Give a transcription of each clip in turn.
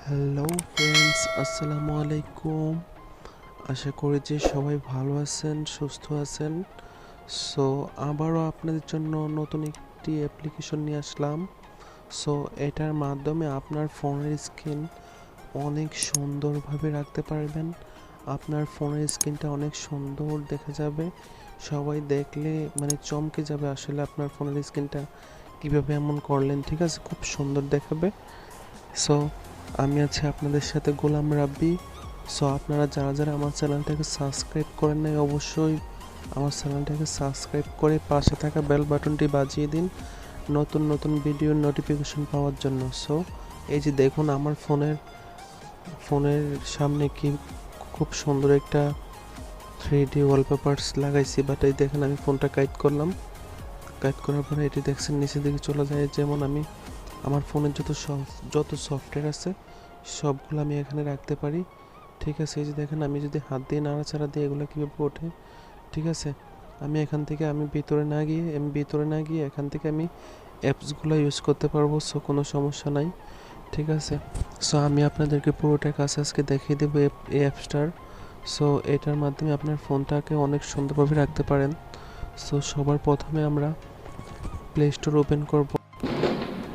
Hello friends, আসসালামু আলাইকুম। আশা করি যে সবাই ভালো আছেন, সুস্থ আছেন। সো আবারও আপনাদের জন্য নতুন একটি অ্যাপ্লিকেশন নিয়ে আসলাম। সো এটার মাধ্যমে আপনার ফোনের স্ক্রিন অনেক সুন্দরভাবে রাখতে পারবেন। আপনার ফোনের স্ক্রিনটা অনেক সুন্দর দেখা যাবে, সবাই দেখলে চমকে যাবে আসলে আপনার ফোনের স্ক্রিনটা কীভাবে এমন করলেন। ঠিক আছে, খুব সুন্দর দেখাবে। সো আমি আছি আপনাদের সাথে গোলাম রাব্বি। সো আপনারা যারা যারা আমার চ্যানেলটাকে সাবস্ক্রাইব করেন নাই, অবশ্যই আমার চ্যানেলটাকে সাবস্ক্রাইব করে পাশে থাকা বেল বাটনটি বাজিয়ে দিন নতুন নতুন ভিডিওর নোটিফিকেশন পাওয়ার জন্য। সো এই যে দেখুন, আমার ফোনের সামনে কি খুব সুন্দর একটা 3D ওয়ালপেপারস লাগাইছি। বাট এই দেখেন, আমি ফোনটা কাইট করলাম। কাইট করার পরে এটি দেখছেন নিচের দিকে চলে যায়। যেমন আমি আমার ফোনের যত সফটওয়্যার আছে সবগুলো আমি এখানে রাখতে পারি। ঠিক আছে, এই যে দেখেন, আমি যদি হাত দিয়ে নাড়াচাড়া দিয়ে এগুলো কীভাবে ওঠে। ঠিক আছে, আমি এখান থেকে ভিতরে না গিয়ে এখান থেকে আমি অ্যাপসগুলো ইউজ করতে পারবো। সো কোনো সমস্যা নাই। ঠিক আছে, সো আমি আপনাদেরকে পুরোটা কাজ আজকে দেখিয়ে দেবো এই অ্যাপসটার। সো এটার মাধ্যমে আপনার ফোনটাকে অনেক সুন্দরভাবে রাখতে পারেন। সো সবার প্রথমে আমরা প্লে স্টোর ওপেন করব।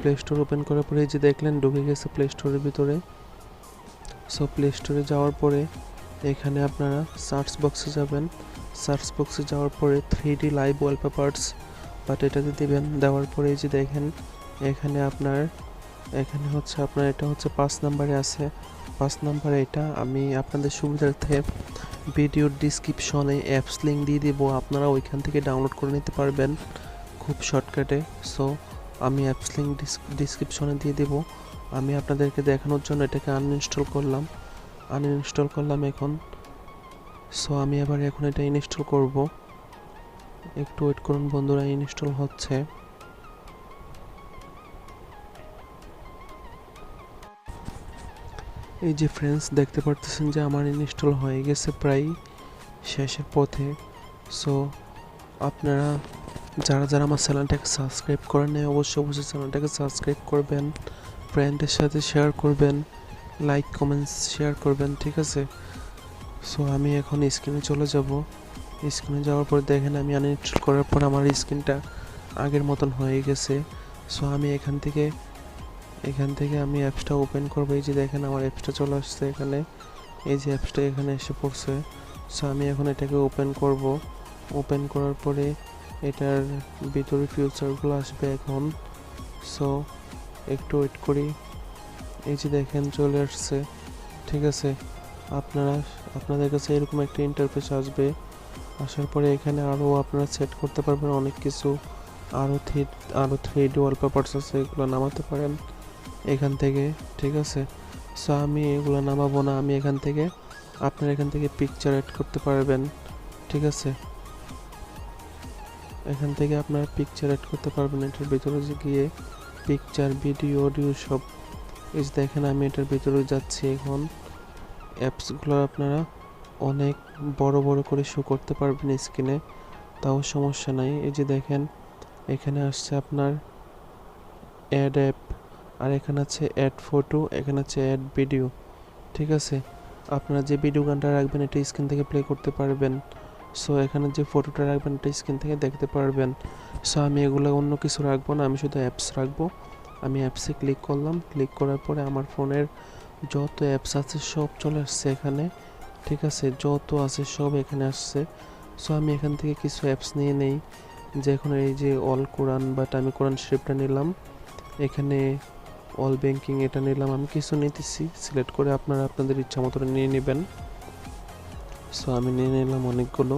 প্লে স্টোর ওপেন করার পরে এই যে দেখলেন ঢুকে গেছে প্লে স্টোরের ভিতরে। সো প্লে স্টোরে যাওয়ার পরে এখানে আপনারা সার্চ বক্সে যাবেন। সার্চ বক্সে যাওয়ার পরে 3D লাইভ ওয়ালপেপারস এটাতে দিবেন। দেওয়ার পরে এই যে দেখেন এখানে এটা হচ্ছে 5 নম্বরে আছে। 5 নম্বরে এটা আমি আপনাদের সুবিধার্থে ভিডিওর ডিসক্রিপশনে অ্যাপস লিঙ্ক দিয়ে দিব, আপনারা ওইখান থেকে ডাউনলোড করে নিতে পারবেন খুব শর্টকাটে। সো আমি অ্যাপস লিঙ্ক ডিসক্রিপশনে দিয়ে দেবো। আমি আপনাদেরকে দেখানোর জন্য এটাকে আনইনস্টল করলাম এখন। সো আমি এখন এটা ইনস্টল করব। একটু ওয়েট করুন বন্ধুরা, ইনস্টল হচ্ছে। এই যে ফ্রেন্ডস, দেখতে পারতেছেন যে আমার ইনস্টল হয়ে গেছে প্রায় শেষের পথে। সো আপনারা যারা যারা আমার চ্যানেলটাকে সাবস্ক্রাইব করেন নাই, অবশ্যই চ্যানেলটাকে সাবস্ক্রাইব করবেন, ফ্রেন্ডের সাথে শেয়ার করবেন, লাইক কমেন্টস শেয়ার করবেন। ঠিক আছে, সো আমি এখন স্ক্রিনে চলে যাব। স্ক্রিনে যাওয়ার পর দেখেন আমি আনইনস্টল করার পর আমার স্ক্রিনটা আগের মতন হয়ে গেছে। সো আমি এখান থেকে আমি অ্যাপসটা ওপেন করবো। এই যে দেখেন আমার অ্যাপসটা চলে আসছে এখানে। এই যে অ্যাপসটা এখানে এসে পড়ছে। সো আমি এখন এটাকে ওপেন করব। ওপেন করার পরে এটার ভিতরে ফিউচারগুলো আসবে এখন। সো একটু ওয়েট করি। এই যে দেখেন চলে আসছে। ঠিক আছে, আপনাদের কাছে এরকম একটা ইন্টারফেস আসবে। আসার পরে এখানে আরও আপনারা সেট করতে পারবেন অনেক কিছু। আরও 3D ওয়ালপেপারস আছে, এগুলো নামাতে পারেন এখান থেকে। ঠিক আছে, সো আমি এগুলো নামাবো না। আমি আপনারা এখান থেকে পিকচার অ্যাড করতে পারবেন। ঠিক আছে, এখান থেকে আপনারা পিকচার অ্যাড করতে পারবেন এটার ভিতরে গিয়ে। পিকচার, ভিডিও, অডিও সব। এই যে দেখেন আমি এটার ভিতরে যাচ্ছি এখন। অ্যাপসগুলো আপনারা অনেক বড় বড় করে শো করতে পারবেন স্ক্রিনে, তাও সমস্যা নাই। এই যে দেখেন এখানে আসছে আপনার অ্যাড অ্যাপ, আর এখানে আছে অ্যাড ফটো, এখানে আছে অ্যাড ভিডিও। ঠিক আছে, আপনারা যে ভিডিও গানটা রাখবেন এটা স্ক্রিন থেকে প্লে করতে পারবেন। সো এখানে যে ফটোটা রাখবেন এটা স্ক্রিন থেকে দেখতে পারবেন। সো আমি এগুলো অন্য কিছু রাখবো না, আমি শুধু অ্যাপস রাখবো। আমি অ্যাপসে ক্লিক করলাম। ক্লিক করার পরে আমার ফোনের যত অ্যাপস আছে সব চলে আসছে এখানে। ঠিক আছে, যত আছে সব এখানে আসছে। সো আমি এখান থেকে কিছু অ্যাপস নিয়ে নেই। যে এখন এই যে অল কোরআন, আমি কোরআন শরীফটা নিলাম। এখানে অল ব্যাংকিং এটা নিলাম। আমি কিছু নিতেছি, সিলেক্ট করে আপনারা আপনাদের ইচ্ছা মতো নিয়ে নেবেন। সো আমি নিয়ে নিলাম অনেকগুলো।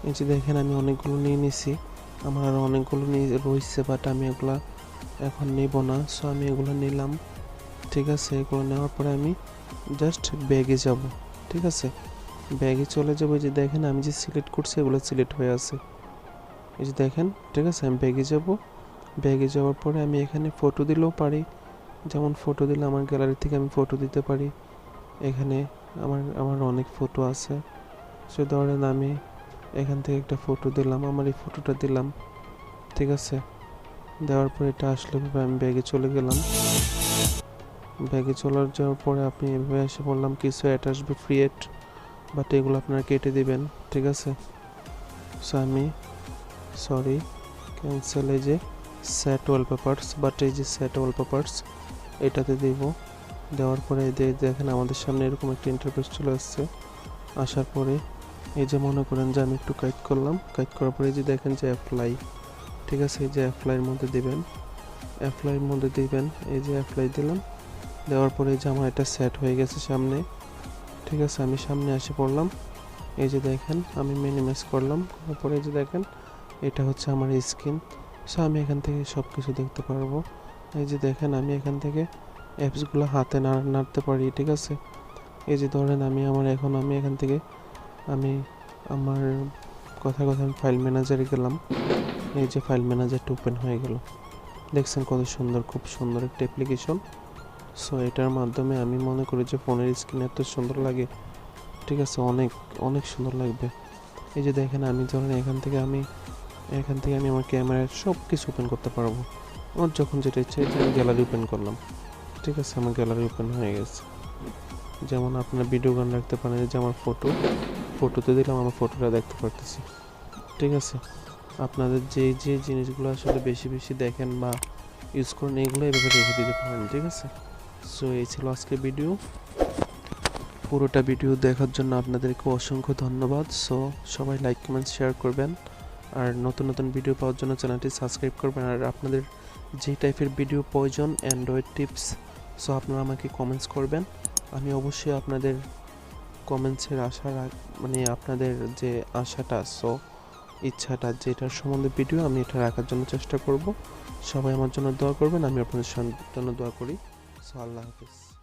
এই যে দেখেন আমি অনেকগুলো নিয়ে নিছি। আমার আরও অনেকগুলো নিয়ে রয়েছে, আমি এগুলা এখন নিব না। সো আমি এগুলো নিলাম। ঠিক আছে, এগুলো নেওয়ার পরে আমি জাস্ট ব্যাগে যাব। ঠিক আছে, ব্যাগে চলে যাবো। এই যে দেখেন আমি যে সিলেক্ট করছি এগুলো সিলেক্ট হয়ে আছে। এই যে দেখেন, ঠিক আছে, আমি ব্যাগে যাব। ব্যাগে যাওয়ার পরে আমি এখানে ফটো দিলেও পারি। যেমন ফটো দিলে আমার গ্যালারি থেকে আমি ফটো দিতে পারি। এখানে আমার অনেক ফটো আছে। সো ধরেন আমি এখান থেকে একটা ফটো দিলাম, আমার এই ফটোটা দিলাম, ঠিক আছে। দেওয়ার পরে এটা আসলে আমি ব্যাগে চলে গেলাম। ব্যাগে যাওয়ার পরে আপনি এভাবে এসে বললাম কিছু অ্যাড আসবে ফ্রি অ্যাড, বাট এগুলো আপনারা কেটে দিবেন, ঠিক আছে। সো আমি সরি ক্যান্সেল, এই যে সেট ওয়ালপেপারস, বাট এই যে সেট ওয়ালপেপারস এটাতে দিব। দেওয়ার পরে দেখেন আমাদের সামনে এরকম একটা ইন্টারফেস চলে আসছে। আসার পরে এই যে মনে করেন যে আমি একটু কাইট করলাম, কাইট করার পরে এই যে দেখেন যে অ্যাপ্লাই, ঠিক আছে। এই যে অ্যাপ্লাইয়ের মধ্যে দিবেন, অ্যাপ্লাইয়ের মধ্যে দিবেন, এই যে অ্যাপ্লাই দিলাম। দেওয়ার পরে এই যে আমার এটা সেট হয়ে গেছে সামনে, ঠিক আছে। আমি সামনে এসে পড়লাম, এই যে দেখেন আমি মিনিমাইজ করলাম, তারপরে এই যে দেখেন এটা হচ্ছে আমার স্ক্রিন। সো আমি এখান থেকে সব কিছু দেখতে পারবো। এই যে দেখেন আমি এখান থেকে অ্যাপসগুলো হাতে নাড়তে পারি, ঠিক আছে। এই যে ধরেন আমি এখান থেকে আমি আমার আমি ফাইল ম্যানেজারে গেলাম। এই যে ফাইল ম্যানেজারটা ওপেন হয়ে গেল, দেখছেন কত সুন্দর, খুব সুন্দর একটা অ্যাপ্লিকেশন। সো এটার মাধ্যমে আমি মনে করি যে ফোনের স্ক্রিন এত সুন্দর লাগে, ঠিক আছে, অনেক অনেক সুন্দর লাগবে। এই যে দেখেন আমি ধরেন এখান থেকে আমি আমার ক্যামেরার সব কিছু ওপেন করতে পারবো। আমার যখন যেটা ইচ্ছে আমি গ্যালারি ওপেন করলাম, ঠিক আছে, আমার গ্যালারি ওপেন হয়ে গেছে। যেমন আপনার ভিডিও গান রাখতে পারেন, যে আমার ফটোতে দিলাম, আমার ফটোটা দেখতে পারতেছি, ঠিক আছে। আপনাদের যে জিনিসগুলো আসলে বেশি বেশি দেখেন বা ইউজ করেন এগুলো এভাবে রেখে দিতে পারেন, ঠিক আছে। সো এই ছিল আজকে ভিডিও। পুরোটা ভিডিও দেখার জন্য আপনাদেরকে অসংখ্য ধন্যবাদ। সো সবাই লাইক কমেন্ট শেয়ার করবেন, আর নতুন নতুন ভিডিও পাওয়ার জন্য চ্যানেলটি সাবস্ক্রাইব করবেন। আর আপনাদের যে টাইপের ভিডিও প্রয়োজন, অ্যান্ড্রয়েড টিপস, সো আপনারা আমাকে কমেন্টস করবেন। আমি অবশ্যই আপনাদের কমেন্টসের মানে আপনাদের যে আশাটা, সো ইচ্ছাটা, যেটার সম্বন্ধে ভিডিও আমি এটা রাখার জন্য চেষ্টা করব। সবাই আমার জন্য দোয়া করবেন, আমি আপনাদের জন্য দোয়া করি। সো আল্লাহ হাফিজ।